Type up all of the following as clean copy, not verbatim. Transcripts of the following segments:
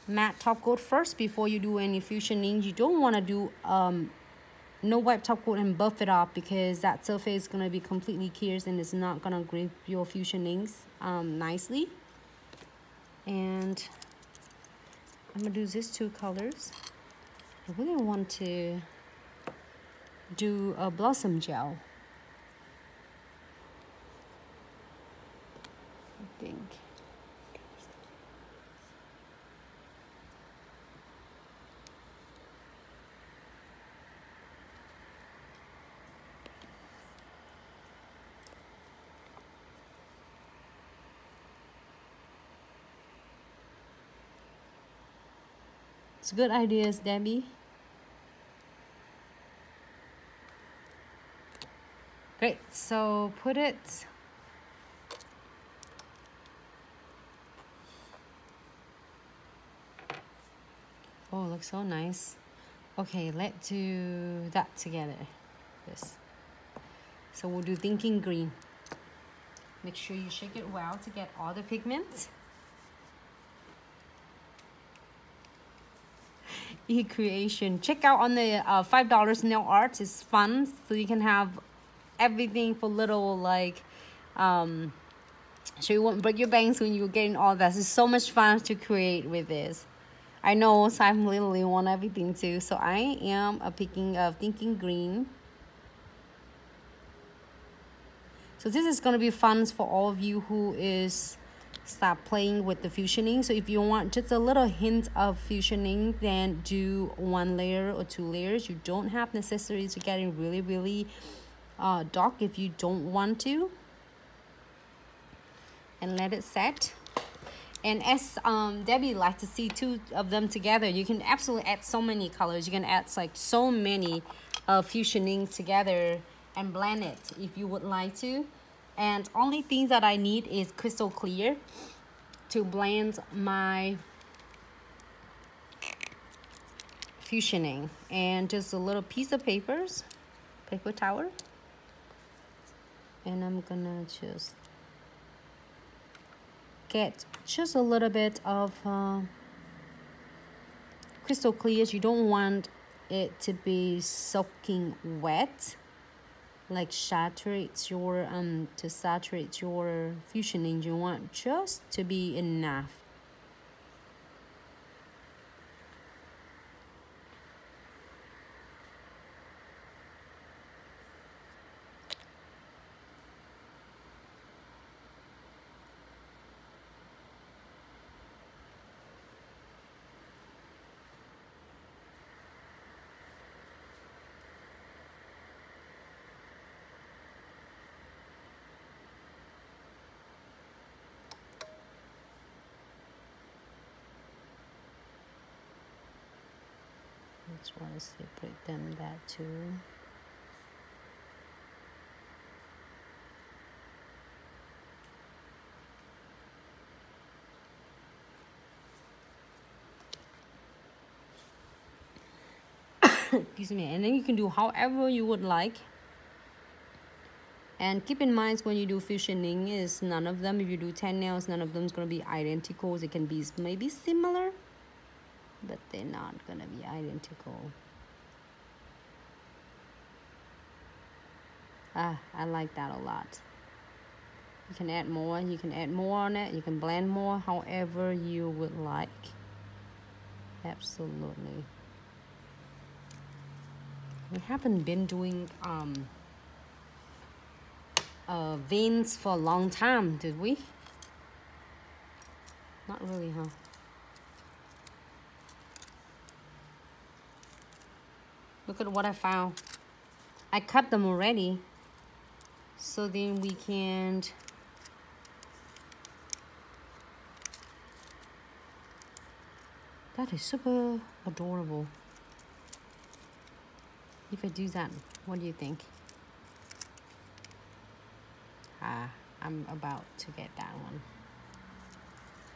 matte top coat first before you do any fusioning. You don't want to do no wipe top coat and buff it off, because that surface is going to be completely clear and it's not going to grip your fusionings nicely. And I'm going to do these two colors. I really want to do a blossom gel, I think. It's good ideas, Debbie. Great, so put it oh, it looks so nice. Okay, let's do that together. This. So we'll do thinking green. Make sure you shake it well to get all the pigments. E-creation. Check out on the $5 nail art. It's fun, so you can have everything for little, like so you won't break your bangs when you're getting all that. It's so much fun to create with this. I know, so I'm literally want everything too. So I am picking of thinking green. So this is going to be fun for all of you who is start playing with the fusioning. So if you want just a little hint of fusioning, then do 1 layer or 2 layers. You don't have necessary to get it really dark if you don't want to. And let it set. And as Debbie likes to see 2 of them together, you can absolutely add so many colors. You can add like so many fusioning together and blend it if you would like to. And only things that I need is crystal clear to blend my fusioning, and just a little piece of paper towel, and I'm gonna just get just a little bit of crystal clear. You don't want it to be soaking wet, like saturates your to saturate your fusioning. You want just to be enough. That's why I separate them that too. Excuse me. And then you can do however you would like. And keep in mind, when you do fusioning, is none of them, if you do 10 nails, none of them is going to be identical. They can be maybe similar, but they're not going to be identical. I like that a lot. You can add more. You can add more on it. You can blend more, however you would like. Absolutely. We haven't been doing veins for a long time, did we? Not really, huh? Look at what I found. I cut them already, so then we can that is super adorable. If I do that, what do you think? I'm about to get that one.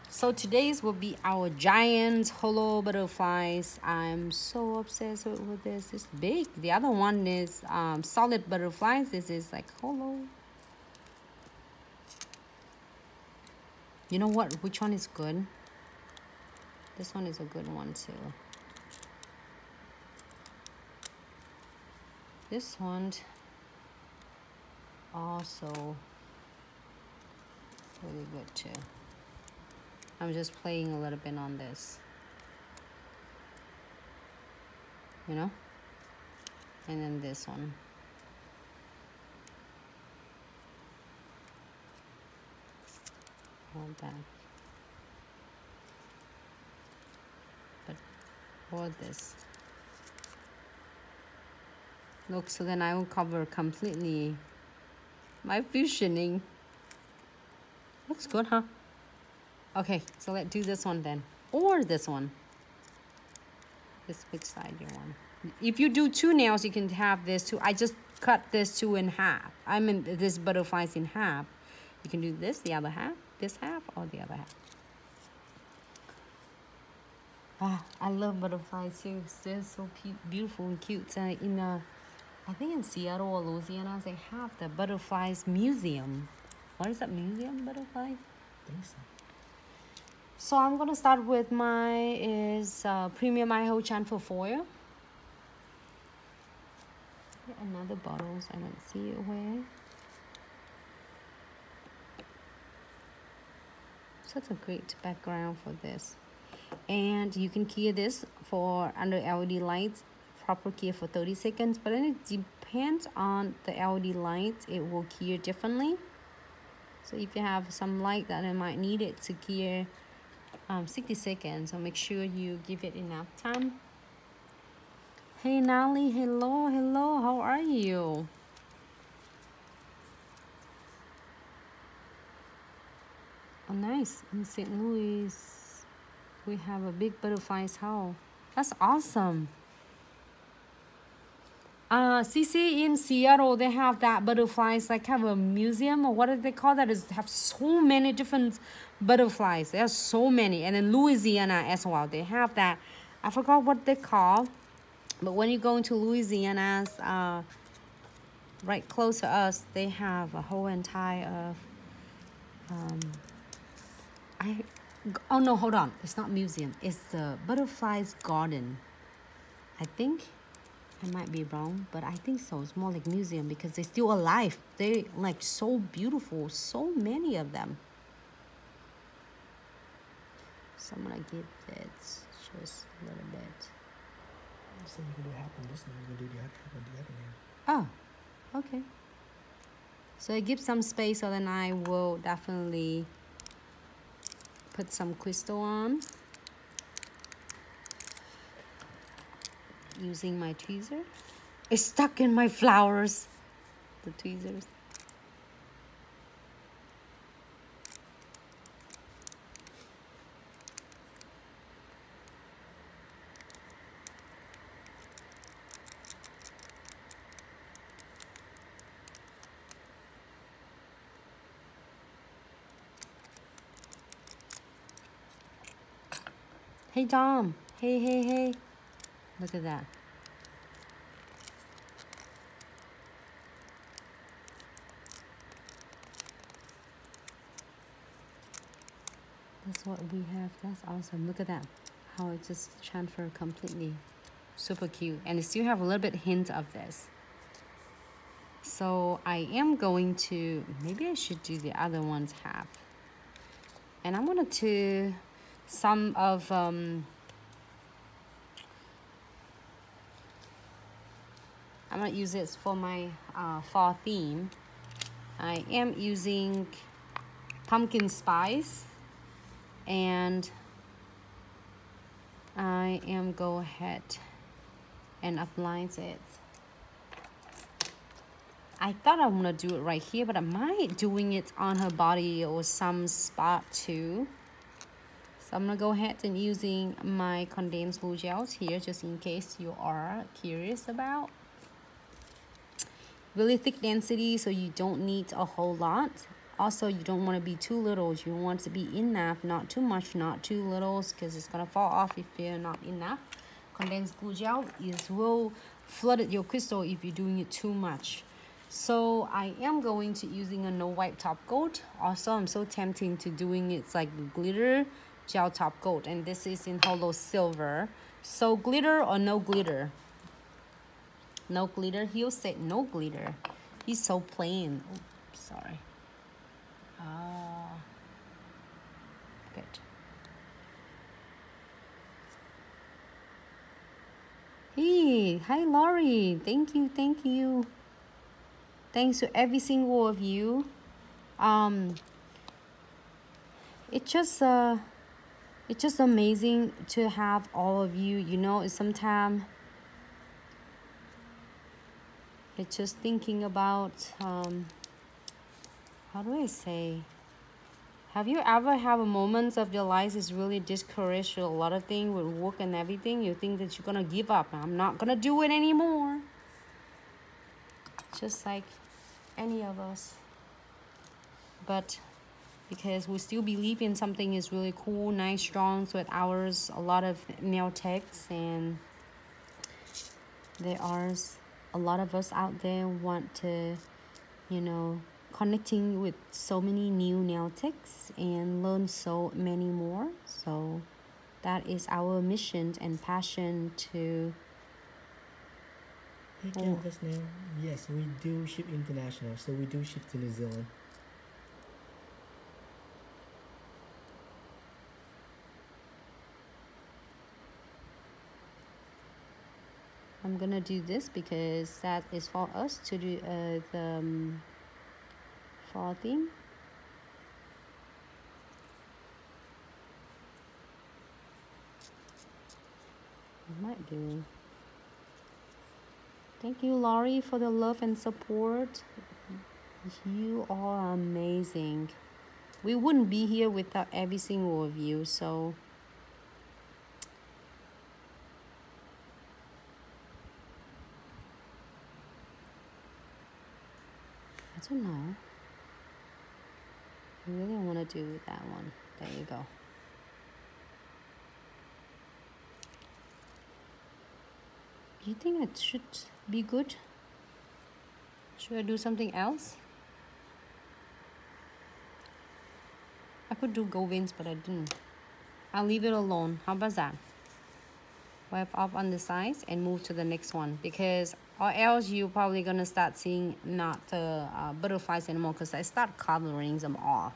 So today's will be our giant holo butterflies. I'm so obsessed with this. It's big. The other one is solid butterflies. This is like holo. You know what? Which one is good? This one is a good one too. This one also really good too. I'm just playing a little bit on this, you know, and then this one. Hold back. But hold this. Look, so then I will cover completely my fusioning. Looks good, huh? Okay, so let's do this one then. Or this one. This which side you want. If you do 2 nails, you can have this too. I just cut this 2 in half. I mean this butterflies in half. You can do this, the other half, this half, or the other half. Ah, I love butterflies too. They're so beautiful and cute. I think in Seattle or Louisiana, they have the butterflies museum. What is that museum, butterflies? I think so. So I'm gonna start with my premium IHO chamfer foil. Another bottles, I don't see it where. Such a great background for this. And you can key this for under LED lights, proper key for 30 seconds, but then it depends on the LED lights, it will key differently. So if you have some light that it might need it to key 60 seconds, so make sure you give it enough time. Hey Nali, hello, how are you? Oh nice, in St. Louis we have a big butterflies house. That's awesome. CC in Seattle, they have that butterflies, like have a museum, or what do they call that? Is have so many different butterflies. There's so many. And in Louisiana as well, they have that. I forgot what they call, but when you go into Louisiana's, right close to us, they have a whole entire of, oh no, hold on. It's not museum. It's the butterflies garden. I think. I might be wrong, but I think so. It's more like museum because they're still alive. They're like so beautiful. So many of them. So I'm gonna give it just a little bit. So you can do half on this nail, you can do the other half on the other nail. Oh, okay. So I give some space, so then I will definitely put some crystal on. Using my tweezer. It's stuck in my flowers. The tweezers. Hey Dom. Hey. Look at that. That's what we have. That's awesome. Look at that. How it just transferred completely. Super cute. And it still have a little bit hint of this. So I am going to, maybe I should do the other ones half. And I'm going to some of I'm going to use this for my fall theme. I am using pumpkin spice, and I am go ahead and apply it. I thought I want to do it right here, but I might doing it on her body or some spot too. So I'm going to go ahead and using my condensed glue gels here, just in case you are curious about. Really thick density, so you don't need a whole lot. Also, you don't want to be too little. You want to be enough, not too much, not too little, because it's going to fall off if you're not enough. Condensed glue gel will flood your crystal if you're doing it too much. So I am going to using a no wipe top coat. Also, I'm so tempting to doing it's like glitter gel top coat, and this is in Holo Silver. So glitter or no glitter? No glitter. He'll say no glitter. He's so plain. Oh, sorry. Good. Hey, hi Laurie. Thank you, thank you. Thanks to every single of you. It's just amazing to have all of you. You know, sometimes it's just thinking about how do I say? Have you ever have a moments of your life is really discouraged with a lot of things with work and everything? You think that you're gonna give up. I'm not gonna do it anymore. Just like any of us. But because we still believe in something is really cool, nice, strong, so it ours a lot of nail techs, and there are a lot of us out there want to, you know, connecting with so many new nail techs and learn so many more. So that is our mission and passion to. Hey Canvas now. Yes, we do ship international, so we do ship to New Zealand. I'm gonna do this because that is for us to do the fall theme. I might do. Thank you, Laurie, for the love and support. You are amazing. We wouldn't be here without every single of you, so I don't know. I really want to do that one. There you go. Do you think it should be good? Should I do something else? I could do gold veins, but I didn't. I'll leave it alone. How about that? Wipe off on the sides and move to the next one, because or else you're probably gonna start seeing not the butterflies anymore, because I start coloring them off.